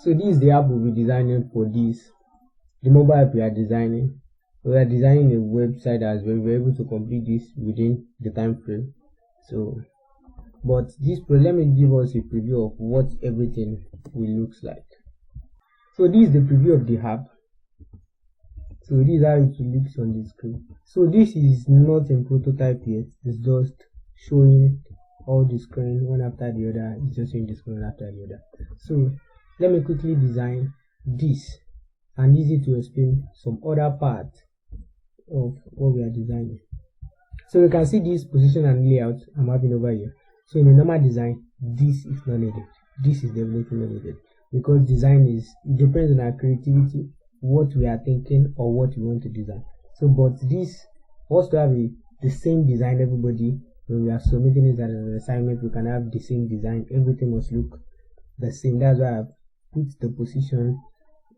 So this is the app we'll be designing for this. The mobile app we are designing. We are designing a website as well. We're able to complete this within the time frame. So, but let me give us a preview of what everything will look like. So this is the preview of the app. So this is how it looks on the screen. So this is not in prototype yet. It's just showing all the screen one after the other. It's just showing the screen one after the other. So let me quickly design this and easy to explain some other parts of what we are designing. So you can see this position and layout I'm having over here. So in a normal design, this is not needed. This is definitely not needed because design it depends on our creativity, what we are thinking or what we want to design. So but this also have the same design. Everybody, when we are submitting it as an assignment, we can have the same design. Everything must look the same. That's why I've put the position.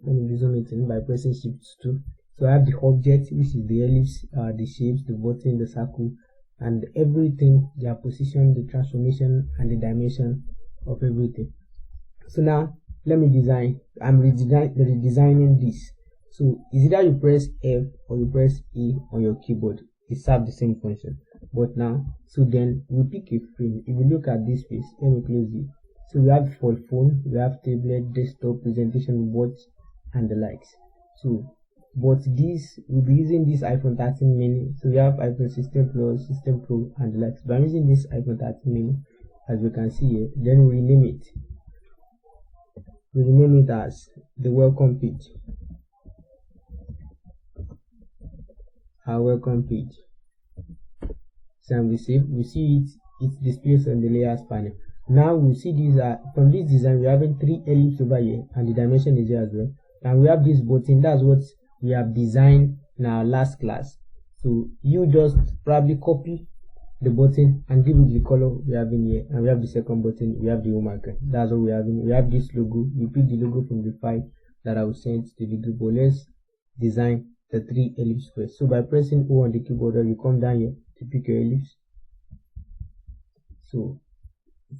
Let me zoom it in by pressing Shift 2. So I have the object, which is the ellipse, the shapes, the button, the circle, and everything, their position, the transformation, and the dimension of everything. So now let me design. I'm redesigning this. So is either you press F or you press E on your keyboard. It serves the same function. But now, so then we pick a frame. If you look at this space, let me close it. So we have for phone, we have tablet, desktop, presentation, board, and the likes. So but this we'll be using this iPhone 13 mini. So we have iPhone 16 Plus, 16 Pro, and the likes. But I'm using this iPhone 13 mini, as we can see here. Then we rename it. We rename it as the welcome page. Our welcome page. So we save. We see it displays on the layers panel. Now we see these from this design we're having 3 ellipses over here, and the dimension is here as well. And we have this button. That's what we have designed in our last class. So you just probably copy the button and give it the color we have in here, and we have the second button, we have the home icon. That's what we have in here. We have this logo. We pick the logo from the file that I will send to the group. But let's design the 3 ellipses first. So by pressing O on the keyboard, you come down here to pick your ellipse. So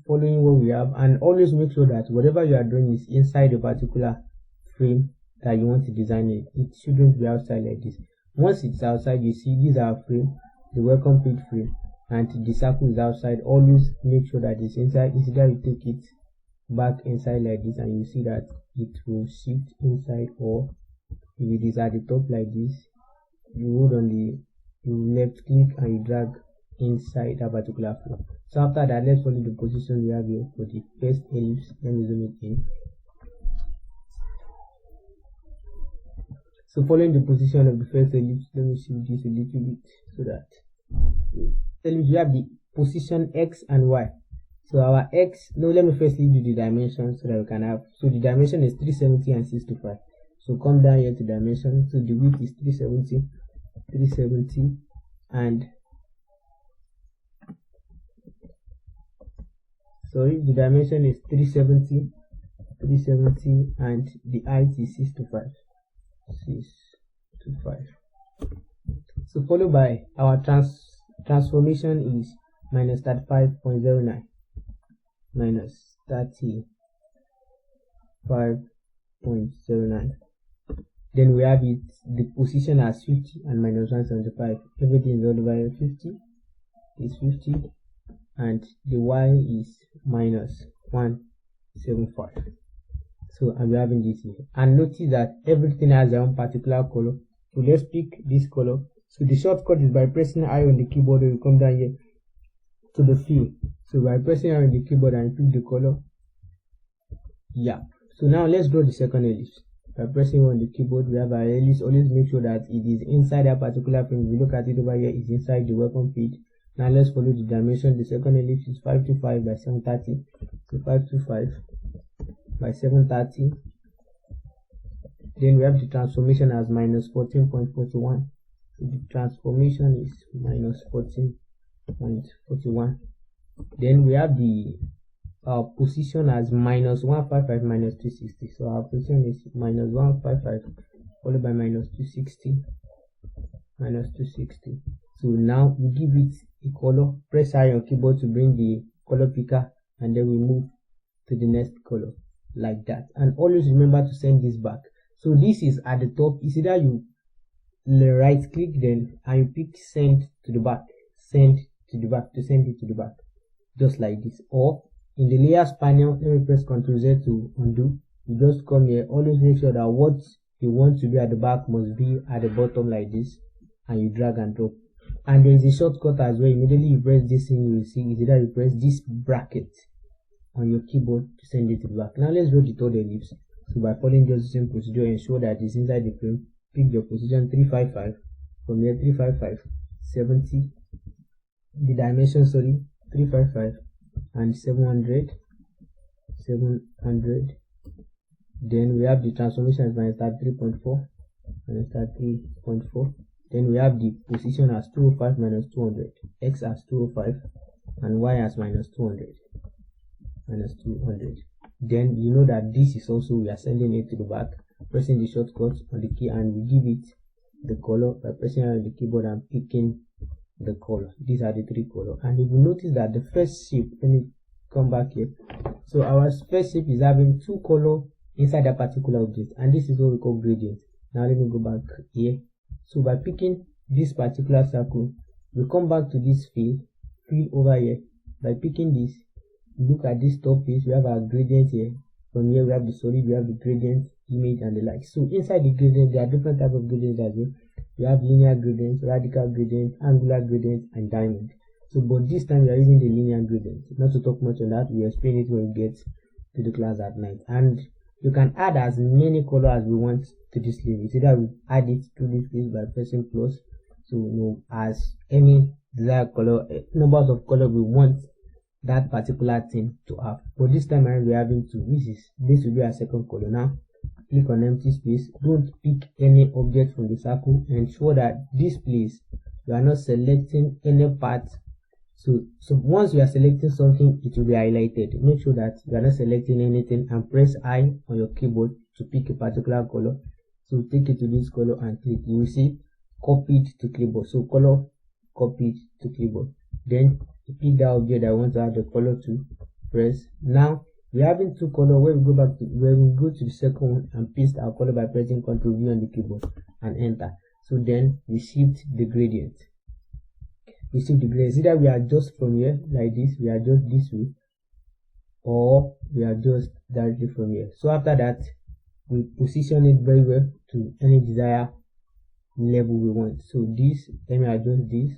following what we have, and always make sure that whatever you are doing is inside a particular frame that you want to design it. It shouldn't be outside like this. Once it's outside, you see these are frame, the welcome page frame, and the circle is outside. Always make sure that it's inside. It's either you take it back inside like this and you see that it will shift inside, or if it is at the top like this, you hold on you left click and you drag inside that particular frame. So after that, let's follow the position we have here for the first ellipse. Let me zoom it in. So following the position of the first ellipse, let me shift this a little bit so that we have the position X and Y. So our X, no, let me firstly do the dimension so that we can have, so the dimension is 370 and 65. So come down here to dimension. So the width is 370, and sorry, the dimension is 370, and the height is 625. So followed by our transformation is minus 35.09, minus 35.09. Then we have the position as 50 and minus 175. Everything is all over 50 is 50, and the Y is minus 175. So and we're having this here, and notice that everything has their own particular color. So let's pick this color. So the shortcut is by pressing I on the keyboard, or you come down here to the fill. So by pressing I on the keyboard and pick the color. Yeah. So now let's draw the second ellipse. By pressing on the keyboard, we have our ellipse. Always make sure that it is inside that particular frame. If you look at it over here, it's inside the welcome page. Now let's follow the dimension. The second ellipse is 525 by 730. So 525 by 730. Then we have the transformation as minus 14.41. So the transformation is minus 14.41. Then we have the position as minus 155 minus 260. So our position is minus 155 followed by minus 260, minus 260. So now we give it a color. Press I on keyboard to bring the color picker, and then we move to the next color. like that. And always remember to send this back. So this is at the top. It's either you right click then and you pick send to the back, send to the back, to send it to the back, just like this. Or in the layers panel, let me press Ctrl Z to undo. You just come here. Always make sure that what you want to be at the back must be at the bottom like this, and you drag and drop. And there is a shortcut as well. Immediately you press this thing, you will see is either you press this bracket on your keyboard to send it to the back. Now let's draw the third ellipse. So by following just the same procedure, ensure that it's inside the frame. Pick your position 355. From here 355, 70. The dimension, 355 and 700. Then we have the transformation as -3.4, -3.4. Then we have the position as 205 minus 200, x as 205, and y as -200. Then you know that this is also, we are sending it to the back, pressing the shortcut on the key, and we give it the color by pressing on the keyboard and picking the color. These are the three colors. And if you notice that the first shape, let me come back here. So our first shape is having two colors inside that particular object, and this is what we call gradient. Now let me go back here. So by picking this particular circle, we come back to this field over here. By picking this, look at this top piece, we have our gradient here. From here we have the solid, we have the gradient, image, and the like. So inside the gradient, there are different types of gradients as well. We have linear gradient, radical gradient, angular gradient, and diamond. So but this time we are using the linear gradient. Not to talk much on that, we'll explain it when we get to the class at night. And you can add as many colors as we want to this label. So that we add it to this place by pressing plus. So you know, as any desired color, numbers of color we want that particular thing to have. But this time around we're having two. This will be our second color. Now click on empty space. Don't pick any object from the circle. Ensure that this place you are not selecting any part. So once you are selecting something, it will be highlighted. Make sure that you are not selecting anything and press I on your keyboard to pick a particular color. So take it to this color and click. You will see copied to clipboard. So color copied to clipboard. Then you pick that object that I want to add the color to. Press. Now we're having two colors. Where we go to the second one and paste our color by pressing Ctrl V on the keyboard and enter. So then we shift the gradient. Either we adjust from here like this, we adjust this way, or we adjust directly from here. So after that, we position it very well to any desired level we want. So this, let me adjust this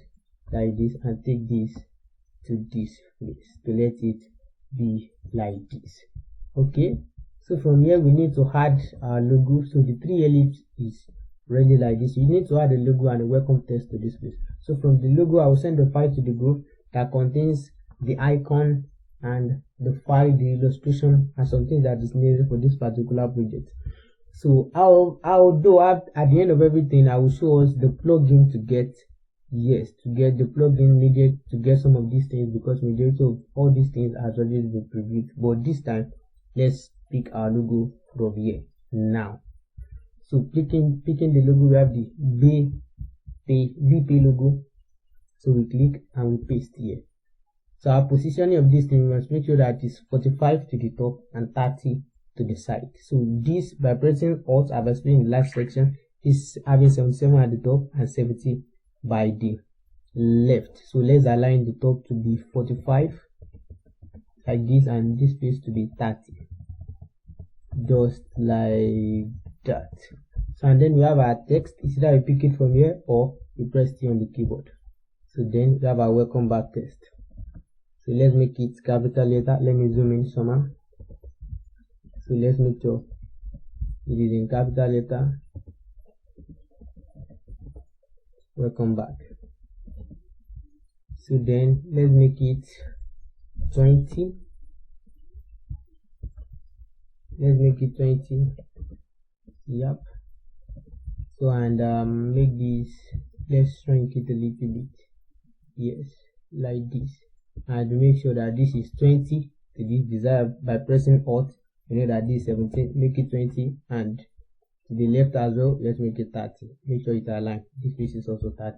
like this and take this to this place to let it be like this. Okay, so from here we need to add our logo. So the three ellipse is ready like this. You need to add a logo and a welcome text to this place. So from the logo, I will send the file to the group that contains the icon and the file, the illustration, and something that is needed for this particular project. So at the end of everything, I will show us the plugin to get the plugin needed to get some of these things, because majority of all these things has already been previewed. But this time, let's pick our logo from here now. So picking the logo, we have the Bpay logo. So we click and we paste here. So our positioning of this thing, we must make sure that it's 45 to the top and 30 to the side. So this, by pressing Alt, I've explained in the last section, is having 77 at the top and 70 by the left. So let's align the top to be 45 like this, and this place to be 30, just like that. So and then we have our text. It's either you pick it from here or you press T on the keyboard. So then we have our welcome back text. So let's make it capital letter. Let me zoom in somehow. So let's make sure it is in capital letter. Welcome back. So then let's make it 20. Let's make it 20. Yep. So and make this, let's shrink it a little bit. Yes, like this. And make sure that this is 20 to this desired by pressing Alt. You know that this is 17. Make it 20, and to the left as well, let's make it 30. Make sure it's aligned. This piece is also 30.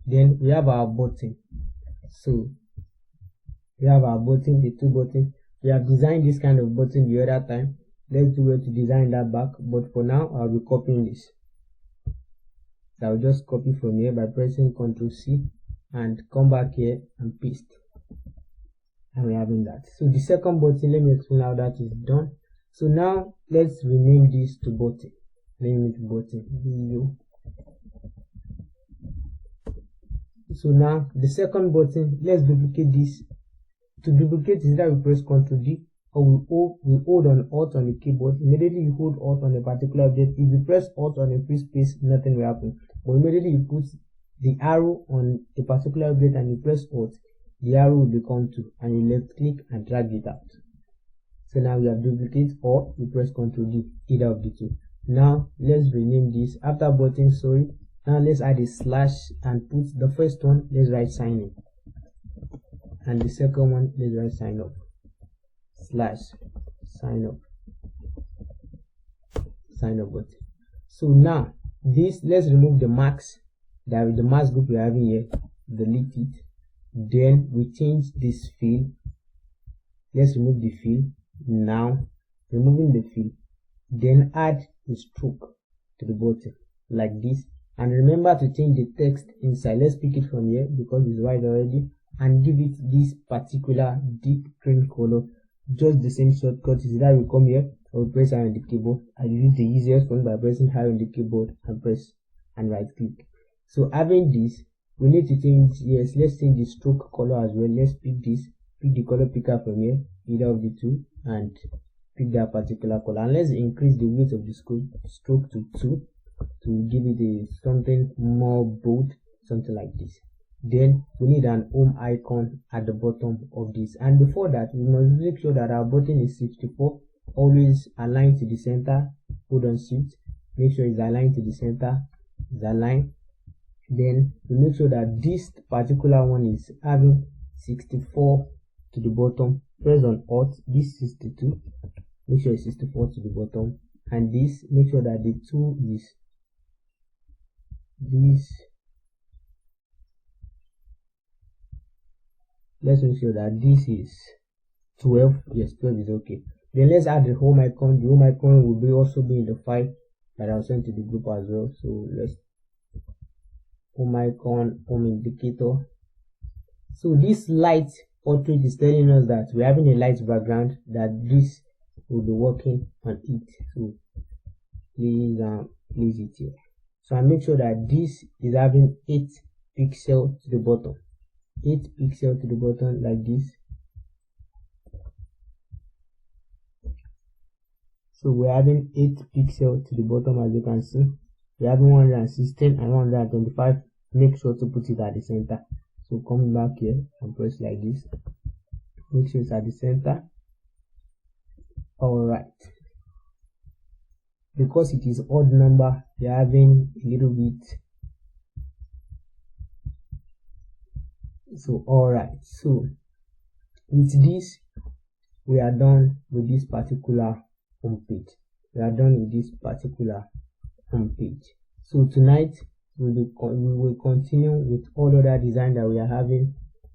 Then we have our button. So we have our button, the two buttons. We have designed this kind of button the other time. let's do it to design that back, but for now I'll be copying this. So I'll just copy from here by pressing Ctrl C and come back here and paste, and we're having that. So the second button, let me explain how that is done. So now let's rename this to button. Name it button. So now the second button, let's duplicate this. To duplicate is that we press Ctrl D, or we hold on Alt on the keyboard. Immediately you hold Alt on a particular object. If you press Alt on a free space, nothing will happen. But immediately you put the arrow on a particular object and you press Alt, the arrow will become 2, and you left click and drag it out. So now we have duplicate, or you press Ctrl D, either of the two. Now let's rename this. After button, sorry, now let's add a slash and put the first one, let's write sign in, and the second one, let's write sign up. Slash sign up button. So now this, let's remove the marks, that the mask group we're having here, delete it. Then we change this field. Let's remove the field. Now removing the field, then add a stroke to the button like this, and remember to change the text inside. Let's pick it from here because it's white already, and give it this particular deep green color. Just the same shortcut is that we come here or press I on the keyboard. I use the easiest one by pressing I on the keyboard and press and right click. So having this, we need to change, yes, let's change the stroke color as well. Let's pick this, pick the color picker from here, either of the two, and pick that particular color, and let's increase the width of the stroke to 2 to give it a something more bold, something like this. Then we need an home icon at the bottom of this, and before that we must make sure that our button is 64, always aligned to the center. Hold on Shift, make sure it's aligned to the center, it's aligned. Then we make sure that this particular one is having 64 to the bottom. Press on Alt, this 62, make sure it's 64 to the bottom, and this, make sure that the 2 is this. Let's make sure that this is 12. Yes, 12 is okay. Then let's add the home icon. The home icon will also be in the file that I'll send to the group as well. So let's home icon, home indicator. So this light portrait is telling us that we're having a light background, that this will be working on it. So please place it here. So I make sure that this is having 8 pixels to the bottom. 8 pixels to the bottom like this. So we're having 8 pixels to the bottom, as you can see. We're having 116 and 125. Make sure to put it at the center. So come back here and press like this. Make sure it's at the center. Alright. Because it is odd number, we're having a little bit. So alright, so with this we are done with this particular home page. We are done with this particular home page. So tonight we will continue with all other design that we are having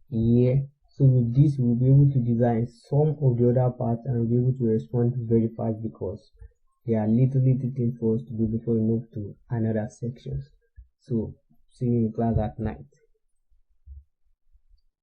here. So with this we'll be able to design some of the other parts and we'll be able to respond very fast because there are little things for us to do before we move to another sections. So see you in class at night.